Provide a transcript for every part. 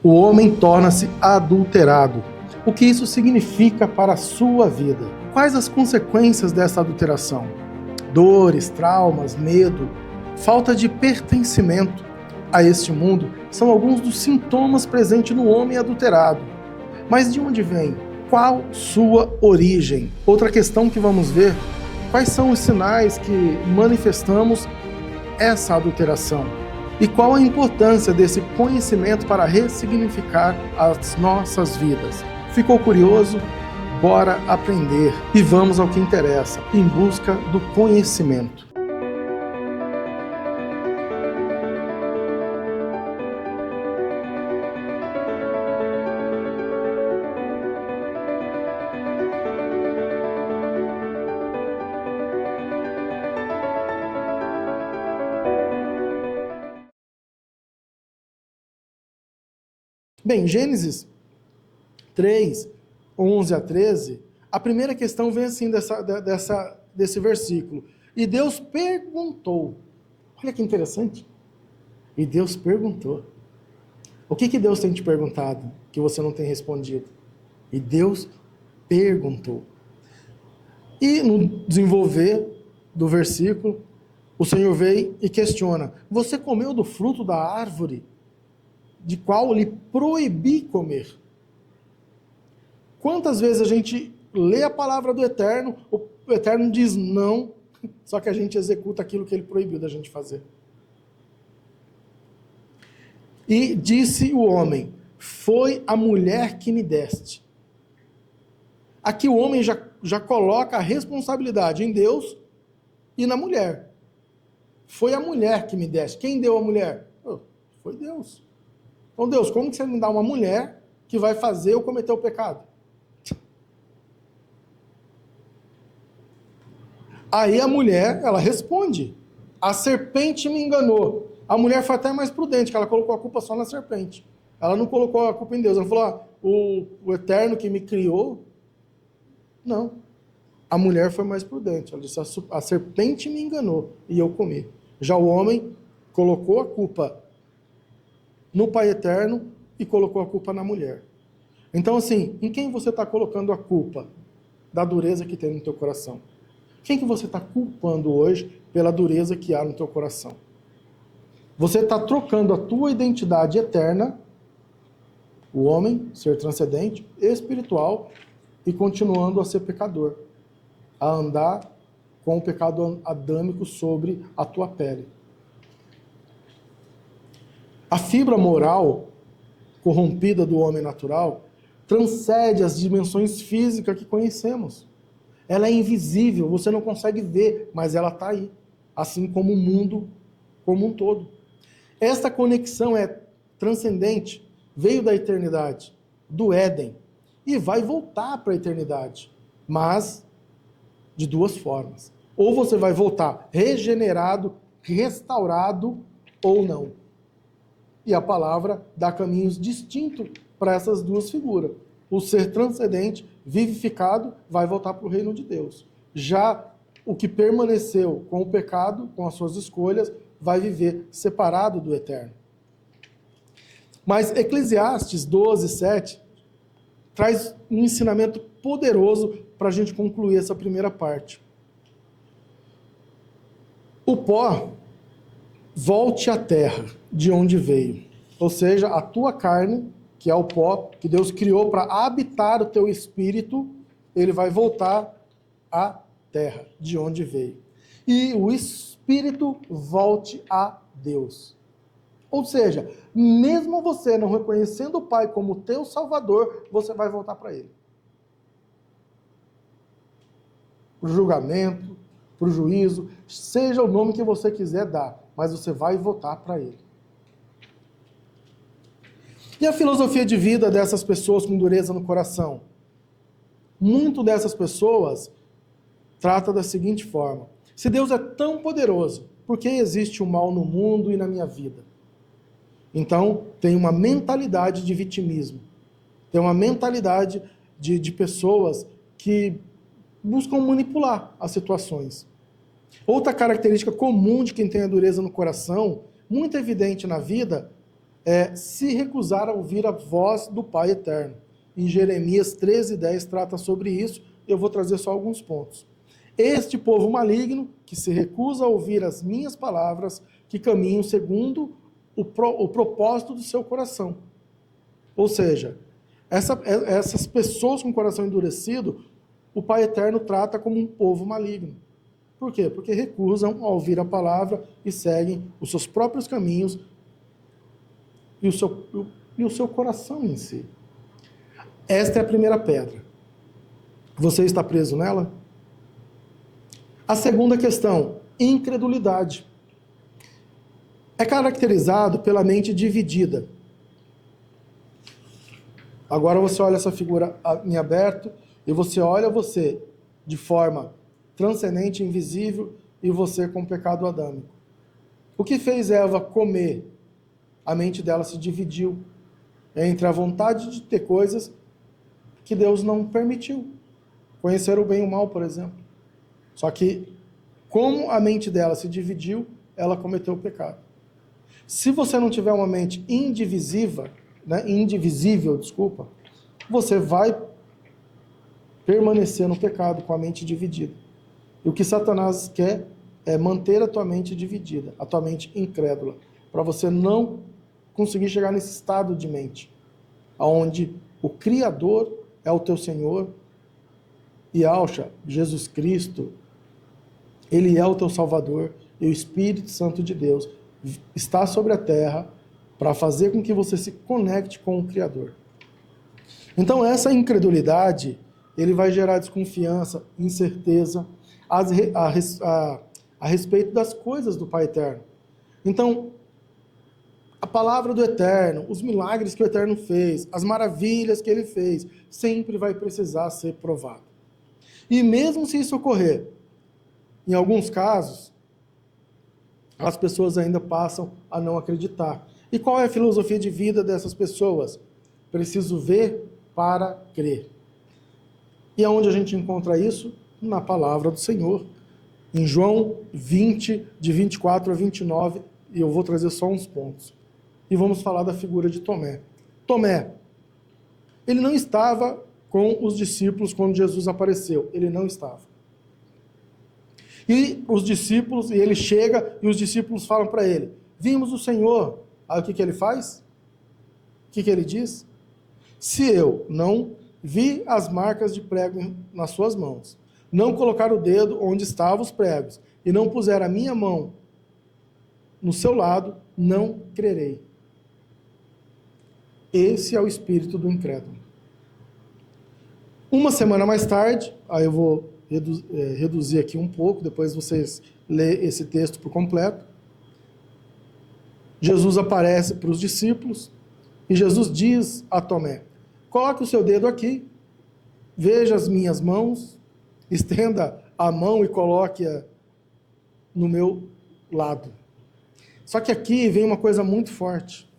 O homem torna-se adulterado. O que isso significa para a sua vida? Quais as consequências dessa adulteração? Dores, traumas, medo, falta de pertencimento a este mundo são alguns dos sintomas presentes no homem adulterado. Mas de onde vem? Qual sua origem? Outra questão que vamos ver: quais são os sinais que manifestamos essa adulteração? E qual a importância desse conhecimento para ressignificar as nossas vidas? Ficou curioso? Bora aprender e vamos ao que interessa, em busca do conhecimento. Bem, Gênesis 3, 11 a 13, a primeira questão vem assim desse versículo. E Deus perguntou. Olha que interessante. E Deus perguntou. O que Deus tem te perguntado que você não tem respondido? E Deus perguntou. E no desenvolver do versículo, o Senhor veio e questiona: você comeu do fruto da árvore de qual lhe proibi comer? Quantas vezes a gente lê a palavra do Eterno, o Eterno diz não, só que a gente executa aquilo que ele proibiu da gente fazer. E disse o homem: foi a mulher que me deste. Aqui o homem já coloca a responsabilidade em Deus e na mulher. Foi a mulher que me deste. Quem deu a mulher? Foi Deus. Então, Deus, como que você me dá uma mulher que vai fazer eu cometer o pecado? Aí a mulher, ela responde: a serpente me enganou. A mulher foi até mais prudente, que ela colocou a culpa só na serpente. Ela não colocou a culpa em Deus. Ela falou: o Eterno que me criou. Não. A mulher foi mais prudente. Ela disse: a serpente me enganou e eu comi. Já o homem colocou a culpa no Pai Eterno e colocou a culpa na mulher. Então, assim, em quem você está colocando a culpa da dureza que tem no teu coração? Quem que você está culpando hoje pela dureza que há no teu coração? Você está trocando a tua identidade eterna, o homem, ser transcendente, espiritual, e continuando a ser pecador, a andar com o pecado adâmico sobre a tua pele. A fibra moral corrompida do homem natural transcende as dimensões físicas que conhecemos. Ela é invisível, você não consegue ver, mas ela está aí, assim como o mundo como um todo. Esta conexão é transcendente, veio da eternidade, do Éden, e vai voltar para a eternidade, mas de duas formas. Ou você vai voltar regenerado, restaurado, ou não. E a palavra dá caminhos distintos para essas duas figuras. O ser transcendente, vivificado, vai voltar para o reino de Deus. Já o que permaneceu com o pecado, com as suas escolhas, vai viver separado do Eterno. Mas Eclesiastes 12, 7 traz um ensinamento poderoso para a gente concluir essa primeira parte. O pó volte à terra de onde veio. Ou seja, a tua carne, que é o pó que Deus criou para habitar o teu espírito, ele vai voltar à terra de onde veio. E o espírito volte a Deus. Ou seja, mesmo você não reconhecendo o Pai como teu Salvador, você vai voltar para Ele. Para o julgamento, para o juízo, seja o nome que você quiser dar, mas você vai voltar para Ele. E a filosofia de vida dessas pessoas com dureza no coração? Muito dessas pessoas trata da seguinte forma: se Deus é tão poderoso, por que existe o mal no mundo e na minha vida? Então, tem uma mentalidade de vitimismo. Tem uma mentalidade de pessoas que buscam manipular as situações. Outra característica comum de quem tem a dureza no coração, muito evidente na vida, se recusar a ouvir a voz do Pai eterno. Em Jeremias 13:10 trata sobre isso, eu vou trazer só alguns pontos. Este povo maligno, que se recusa a ouvir as minhas palavras, que caminham segundo o propósito do seu coração. Ou seja, essas pessoas com o coração endurecido, o Pai eterno trata como um povo maligno. Por quê? Porque recusam a ouvir a palavra e seguem os seus próprios caminhos e o seu coração em si. Esta é a primeira pedra. Você está preso nela? A segunda questão, incredulidade. É caracterizado pela mente dividida. Agora você olha essa figura em aberto e você olha você de forma transcendente, invisível, e você com o pecado adâmico. O que fez Eva comer? A mente dela se dividiu entre a vontade de ter coisas que Deus não permitiu. Conhecer o bem e o mal, por exemplo. Só que, como a mente dela se dividiu, ela cometeu o pecado. Se você não tiver uma mente indivisível, você vai permanecer no pecado com a mente dividida. E o que Satanás quer é manter a tua mente dividida, a tua mente incrédula, para você não conseguir chegar nesse estado de mente, onde o Criador é o teu Senhor, Yahshua, Jesus Cristo, Ele é o teu Salvador, e o Espírito Santo de Deus está sobre a terra para fazer com que você se conecte com o Criador. Então essa incredulidade, ele vai gerar desconfiança, incerteza a respeito das coisas do Pai Eterno. Então, a palavra do Eterno, os milagres que o Eterno fez, as maravilhas que Ele fez, sempre vai precisar ser provado. E mesmo se isso ocorrer, em alguns casos, as pessoas ainda passam a não acreditar. E qual é a filosofia de vida dessas pessoas? Preciso ver para crer. E aonde a gente encontra isso? Na palavra do Senhor. Em João 20, de 24 a 29, e eu vou trazer só uns pontos. E vamos falar da figura de Tomé. Tomé, ele não estava com os discípulos quando Jesus apareceu. Ele não estava. E os discípulos, e ele chega, e os discípulos falam para ele, vimos o Senhor. Aí o que ele faz? O que ele diz? Se eu não vi as marcas de prego nas suas mãos, não colocar o dedo onde estavam os pregos, e não puser a minha mão no seu lado, não crerei. Esse é o espírito do incrédulo. Uma semana mais tarde, aí eu vou reduzir aqui um pouco, depois vocês lêem esse texto por completo. Jesus aparece para os discípulos, e Jesus diz a Tomé, coloque o seu dedo aqui, veja as minhas mãos, estenda a mão e coloque-a no meu lado. Só que aqui vem uma coisa muito forte.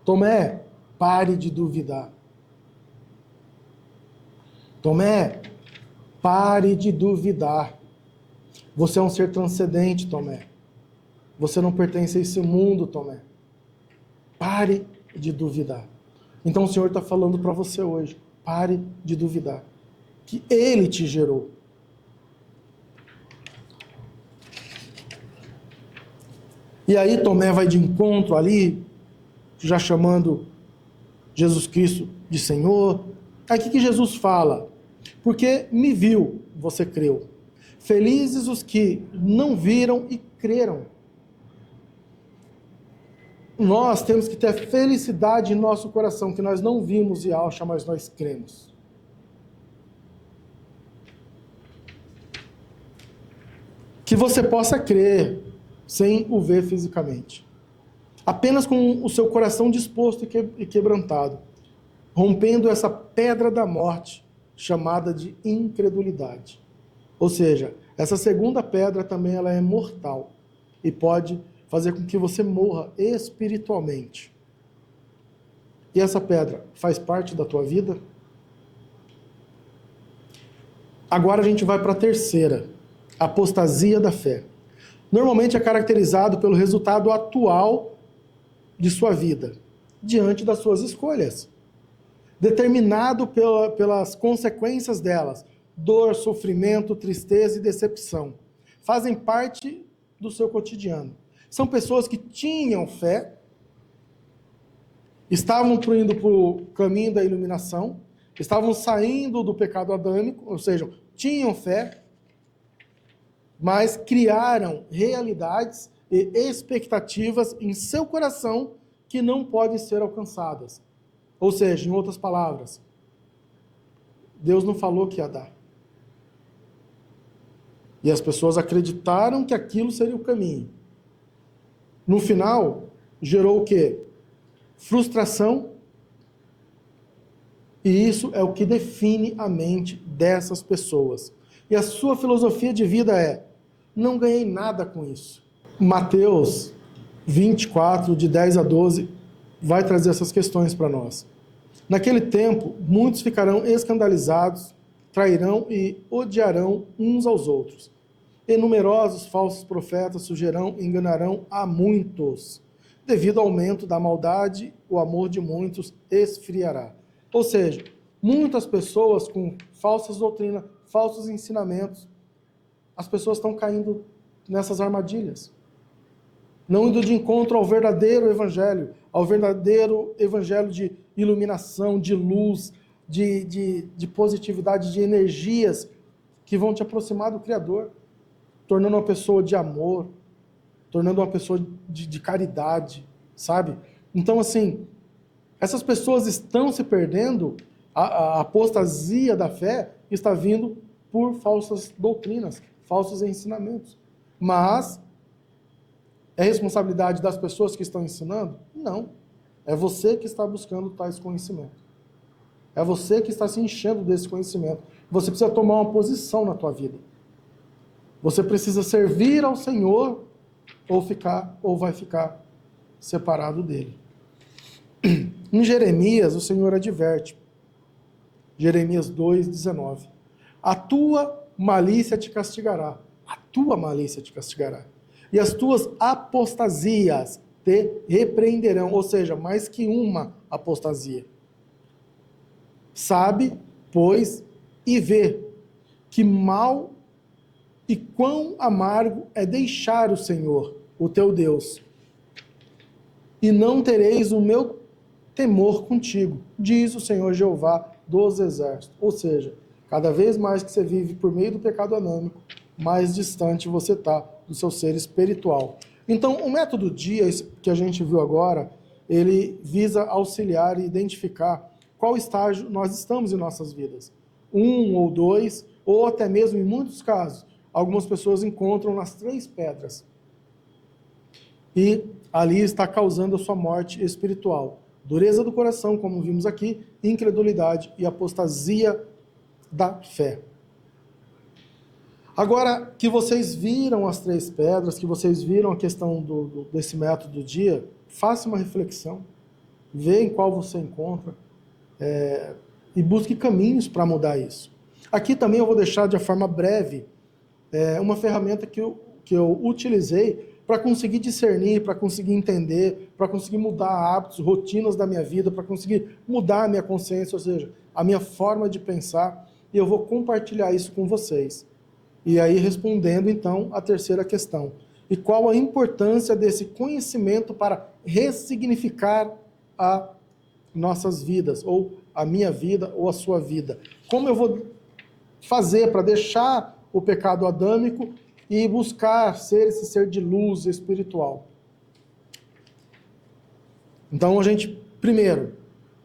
Tomé, pare de duvidar. Tomé, pare de duvidar. Você é um ser transcendente, Tomé. Você não pertence a esse mundo, Tomé. Pare de duvidar. Então o Senhor está falando para você hoje. Pare de duvidar. Que Ele te gerou. E aí Tomé vai de encontro ali, já chamando Jesus Cristo de Senhor. Aí o que Jesus fala? Porque me viu, você creu. Felizes os que não viram e creram. Nós temos que ter felicidade em nosso coração, que nós não vimos Yahshua, mas nós cremos. Que você possa crer sem o ver fisicamente. Apenas com o seu coração disposto e quebrantado, rompendo essa pedra da morte, chamada de incredulidade. Ou seja, essa segunda pedra também ela é mortal e pode fazer com que você morra espiritualmente. E essa pedra faz parte da tua vida? Agora a gente vai para a terceira, apostasia da fé. Normalmente é caracterizado pelo resultado atual de sua vida? Diante das suas escolhas. Determinado pelas consequências delas. Dor, sofrimento, tristeza e decepção. Fazem parte do seu cotidiano. São pessoas que tinham fé, estavam indo para o caminho da iluminação, estavam saindo do pecado adâmico, ou seja, tinham fé, mas criaram realidades e expectativas em seu coração que não podem ser alcançadas. Ou seja, em outras palavras, Deus não falou que ia dar. E as pessoas acreditaram que aquilo seria o caminho. No final, gerou o quê? Frustração. E isso é o que define a mente dessas pessoas. E a sua filosofia de vida é: não ganhei nada com isso. Mateus 24, de 10 a 12, vai trazer essas questões para nós. Naquele tempo, muitos ficarão escandalizados, trairão e odiarão uns aos outros. E numerosos falsos profetas surgirão e enganarão a muitos. Devido ao aumento da maldade, o amor de muitos esfriará. Ou seja, muitas pessoas com falsas doutrinas, falsos ensinamentos, as pessoas estão caindo nessas armadilhas. Não indo de encontro ao verdadeiro evangelho de iluminação, de luz, de positividade, de energias que vão te aproximar do Criador, tornando uma pessoa de amor, tornando uma pessoa de caridade, sabe? Então, assim, essas pessoas estão se perdendo, a apostasia da fé está vindo por falsas doutrinas, falsos ensinamentos. Mas é responsabilidade das pessoas que estão ensinando? Não. É você que está buscando tais conhecimentos. É você que está se enchendo desse conhecimento. Você precisa tomar uma posição na tua vida. Você precisa servir ao Senhor ou vai ficar separado dele. Em Jeremias, o Senhor adverte. Jeremias 2:19. A tua malícia te castigará. A tua malícia te castigará. E as tuas apostasias te repreenderão. Ou seja, mais que uma apostasia. Sabe, pois, e vê que mal e quão amargo é deixar o Senhor, o teu Deus. E não tereis o meu temor contigo, diz o Senhor Jeová dos exércitos. Ou seja, cada vez mais que você vive por meio do pecado anâmico, mais distante você está do seu ser espiritual. Então, o método Dias, que a gente viu agora, ele visa auxiliar e identificar qual estágio nós estamos em nossas vidas. 1 ou 2, ou até mesmo, em muitos casos, algumas pessoas encontram nas 3 pedras. E ali está causando a sua morte espiritual. Dureza do coração, como vimos aqui, incredulidade e apostasia da fé. Agora que vocês viram as 3 pedras, que vocês viram a questão desse método do dia, faça uma reflexão, vê em qual você encontra e busque caminhos para mudar isso. Aqui também eu vou deixar de forma breve uma ferramenta que eu utilizei para conseguir discernir, para conseguir entender, para conseguir mudar hábitos, rotinas da minha vida, para conseguir mudar a minha consciência, ou seja, a minha forma de pensar, e eu vou compartilhar isso com vocês. E aí respondendo então a terceira questão. E qual a importância desse conhecimento para ressignificar as nossas vidas, ou a minha vida, ou a sua vida? Como eu vou fazer para deixar o pecado adâmico e buscar ser esse ser de luz espiritual? Então, primeiro,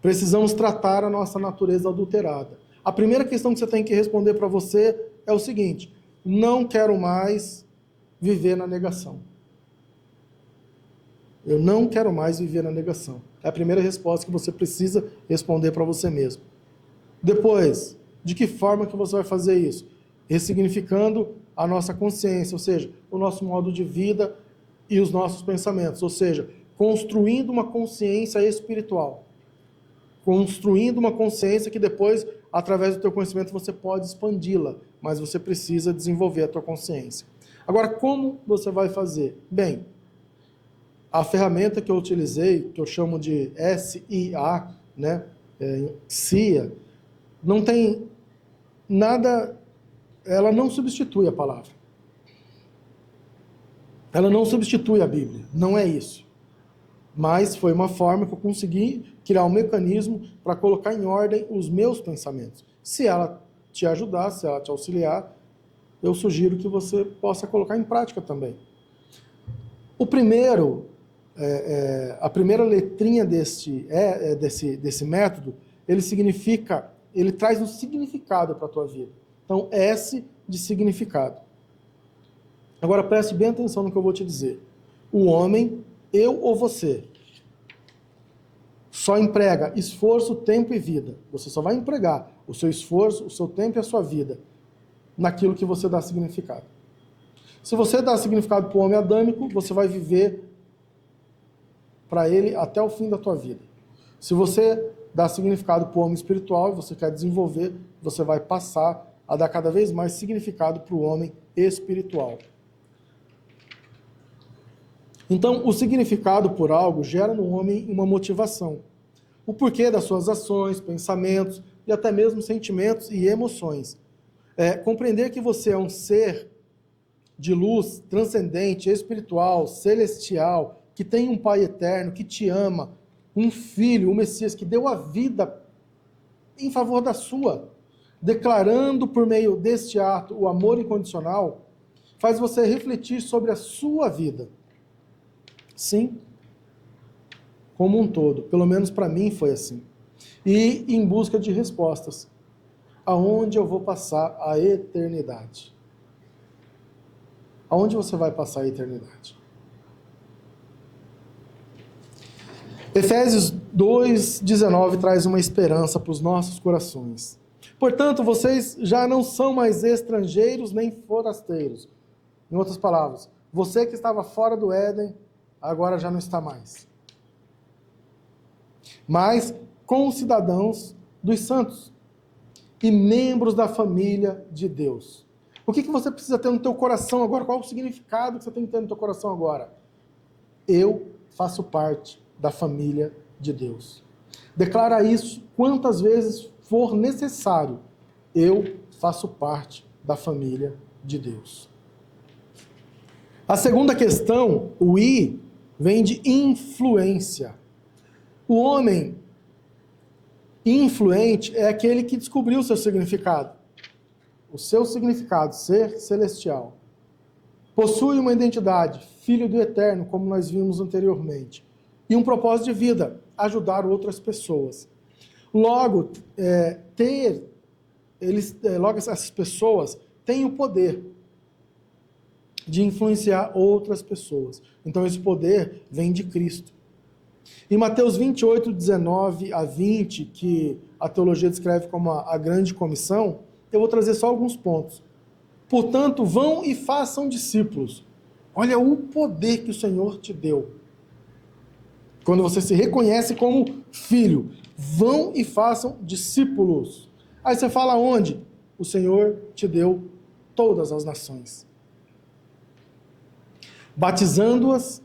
precisamos tratar a nossa natureza adulterada. A primeira questão que você tem que responder para você é o seguinte: não quero mais viver na negação. Eu não quero mais viver na negação. É a primeira resposta que você precisa responder para você mesmo. Depois, de que forma que você vai fazer isso? Ressignificando a nossa consciência, ou seja, o nosso modo de vida e os nossos pensamentos, ou seja, construindo uma consciência espiritual. Construindo uma consciência que depois, através do teu conhecimento, você pode expandi-la, mas você precisa desenvolver a tua consciência. Agora, como você vai fazer? Bem, A ferramenta que eu utilizei, que eu chamo de SIA, né, SIA, não tem nada, ela não substitui a palavra. Ela não substitui a Bíblia, não é isso. Mas foi uma forma que eu consegui criar um mecanismo para colocar em ordem os meus pensamentos. Se ela te ajudar, se ela te auxiliar, eu sugiro que você possa colocar em prática também. O primeiro, a primeira letrinha desse método, ele traz um significado para a tua vida. Então, S de significado. Agora preste bem atenção no que eu vou te dizer. O homem, eu ou você, só emprega esforço, tempo e vida. Você só vai empregar o seu esforço, o seu tempo e a sua vida naquilo que você dá significado. Se você dá significado para o homem adâmico, você vai viver para ele até o fim da tua vida. Se você dá significado para o homem espiritual e você quer desenvolver, você vai passar a dar cada vez mais significado para o homem espiritual. Então, o significado por algo gera no homem uma motivação. O porquê das suas ações, pensamentos e até mesmo sentimentos e emoções. Compreender que você é um ser de luz transcendente, espiritual, celestial, que tem um Pai eterno, que te ama, um Filho, o Messias, que deu a vida em favor da sua, declarando por meio deste ato o amor incondicional, faz você refletir sobre a sua vida. Sim, como um todo. Pelo menos para mim foi assim. E em busca de respostas. Aonde eu vou passar a eternidade? Aonde você vai passar a eternidade? Efésios 2:19 traz uma esperança para os nossos corações. Portanto, vocês já não são mais estrangeiros nem forasteiros. Em outras palavras, você que estava fora do Éden, agora já não está mais. Mas concidadãos dos santos e membros da família de Deus. O que você precisa ter no teu coração agora? Qual é o significado que você tem que ter no teu coração agora? Eu faço parte da família de Deus. Declara isso quantas vezes for necessário. Eu faço parte da família de Deus. A segunda questão, o I, vem de influência. O homem influente é aquele que descobriu o seu significado. O seu significado, ser celestial. Possui uma identidade, filho do eterno, como nós vimos anteriormente. E um propósito de vida, ajudar outras pessoas. Logo, essas pessoas têm o poder de influenciar outras pessoas. Então esse poder vem de Cristo. Em Mateus 28:19-20, que a teologia descreve como a grande comissão, eu vou trazer só alguns pontos. Portanto, vão e façam discípulos. Olha o poder que o Senhor te deu. Quando você se reconhece como filho, vão e façam discípulos. Aí você fala onde? O Senhor te deu todas as nações. Batizando-as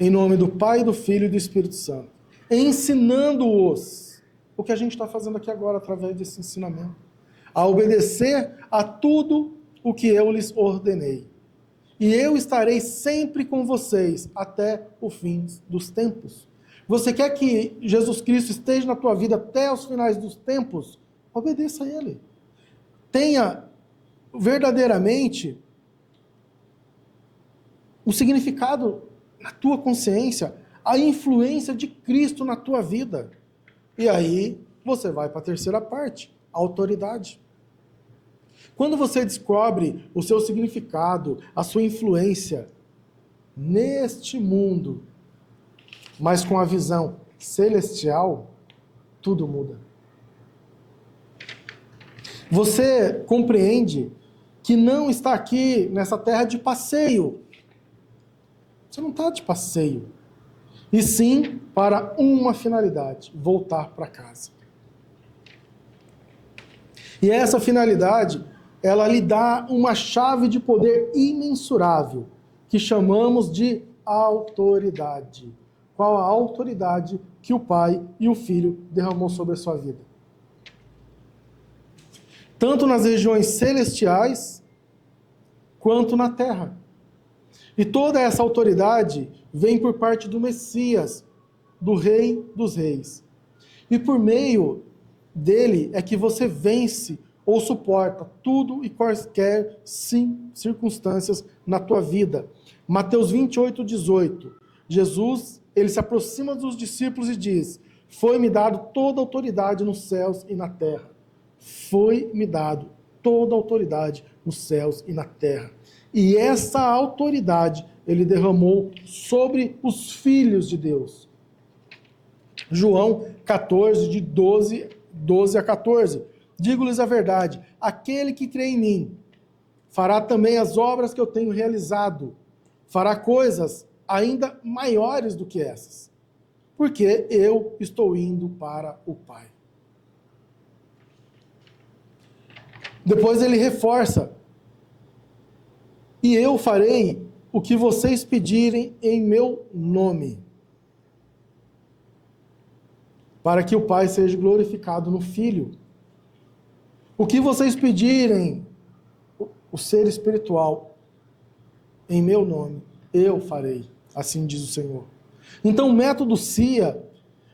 em nome do Pai, do Filho e do Espírito Santo. Ensinando-os, o que a gente está fazendo aqui agora através desse ensinamento, a obedecer a tudo o que eu lhes ordenei. E eu estarei sempre com vocês até o fim dos tempos. Você quer que Jesus Cristo esteja na tua vida até os finais dos tempos? Obedeça a Ele. Tenha verdadeiramente o significado na tua consciência, a influência de Cristo na tua vida. E aí você vai para a terceira parte, a autoridade. Quando você descobre o seu significado, a sua influência neste mundo, mas com a visão celestial, tudo muda. Você compreende que não está aqui nessa terra de passeio. Você não está de passeio. E sim para uma finalidade, voltar para casa. E essa finalidade, ela lhe dá uma chave de poder imensurável, que chamamos de autoridade. Qual a autoridade que o Pai e o Filho derramou sobre a sua vida? Tanto nas regiões celestiais, quanto na terra. E toda essa autoridade vem por parte do Messias, do Rei dos Reis. E por meio dele é que você vence ou suporta tudo e quaisquer circunstâncias na tua vida. Mateus 28:18. Jesus, ele se aproxima dos discípulos e diz: foi-me dado toda a autoridade nos céus e na terra. Foi-me dado toda a autoridade nos céus e na terra. E essa autoridade ele derramou sobre os filhos de Deus. João 14, de 12 a 14. Digo-lhes a verdade, aquele que crê em mim fará também as obras que eu tenho realizado, fará coisas ainda maiores do que essas, porque eu estou indo para o Pai. Depois ele reforça: e eu farei o que vocês pedirem em meu nome, para que o Pai seja glorificado no Filho. O que vocês pedirem, o ser espiritual, em meu nome, eu farei, assim diz o Senhor. Então o método CIA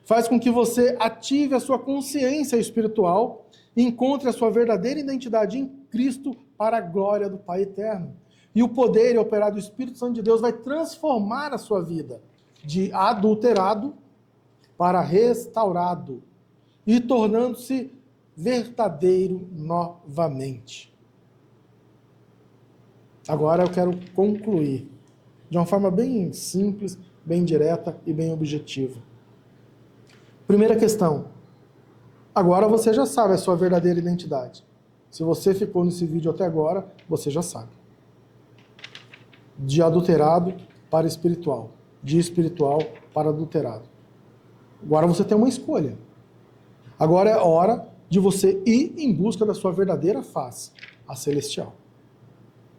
faz com que você ative a sua consciência espiritual e encontre a sua verdadeira identidade em Cristo para a glória do Pai eterno. E o poder e operar do Espírito Santo de Deus vai transformar a sua vida de adulterado para restaurado e tornando-se verdadeiro novamente. Agora eu quero concluir de uma forma bem simples, bem direta e bem objetiva. Primeira questão. Agora você já sabe a sua verdadeira identidade. Se você ficou nesse vídeo até agora, você já sabe. De adulterado para espiritual. De espiritual para adulterado. Agora você tem uma escolha. Agora é hora de você ir em busca da sua verdadeira face, a celestial.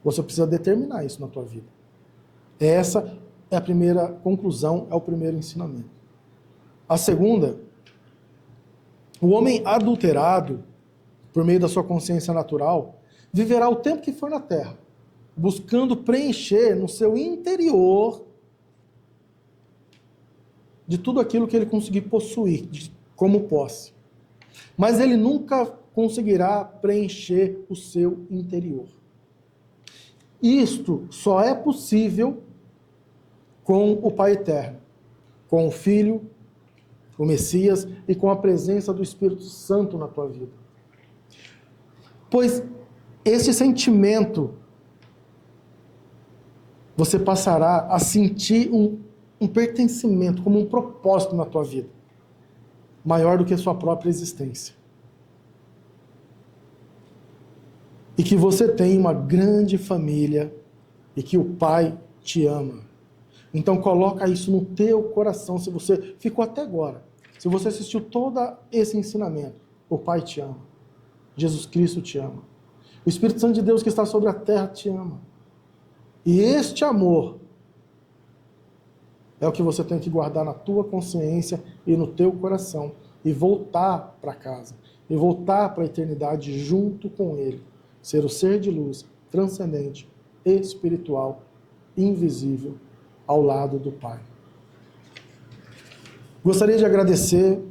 Você precisa determinar isso na tua vida. Essa é a primeira conclusão, é o primeiro ensinamento. A segunda, o homem adulterado, por meio da sua consciência natural, viverá o tempo que for na terra, buscando preencher no seu interior de tudo aquilo que ele conseguir possuir como posse. Mas ele nunca conseguirá preencher o seu interior. Isto só é possível com o Pai Eterno, com o Filho, o Messias e com a presença do Espírito Santo na tua vida. Pois esse sentimento você passará a sentir um pertencimento, como um propósito na tua vida, maior do que a sua própria existência. E que você tem uma grande família e que o Pai te ama. Então coloca isso no teu coração. Se você ficou até agora, se você assistiu todo esse ensinamento, o Pai te ama. Jesus Cristo te ama. O Espírito Santo de Deus que está sobre a terra te ama. E este amor é o que você tem que guardar na tua consciência e no teu coração e voltar para casa, e voltar para a eternidade junto com Ele. Ser o ser de luz, transcendente, espiritual, invisível, ao lado do Pai. Gostaria de agradecer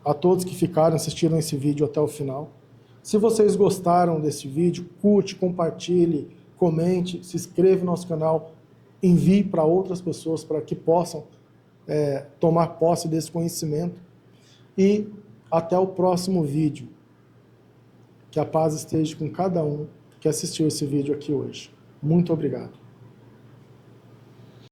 a todos que ficaram assistindo esse vídeo até o final. Se vocês gostaram desse vídeo, curte, compartilhe, comente, se inscreva no nosso canal, envie para outras pessoas para que possam tomar posse desse conhecimento. E até o próximo vídeo. Que a paz esteja com cada um que assistiu esse vídeo aqui hoje. Muito obrigado.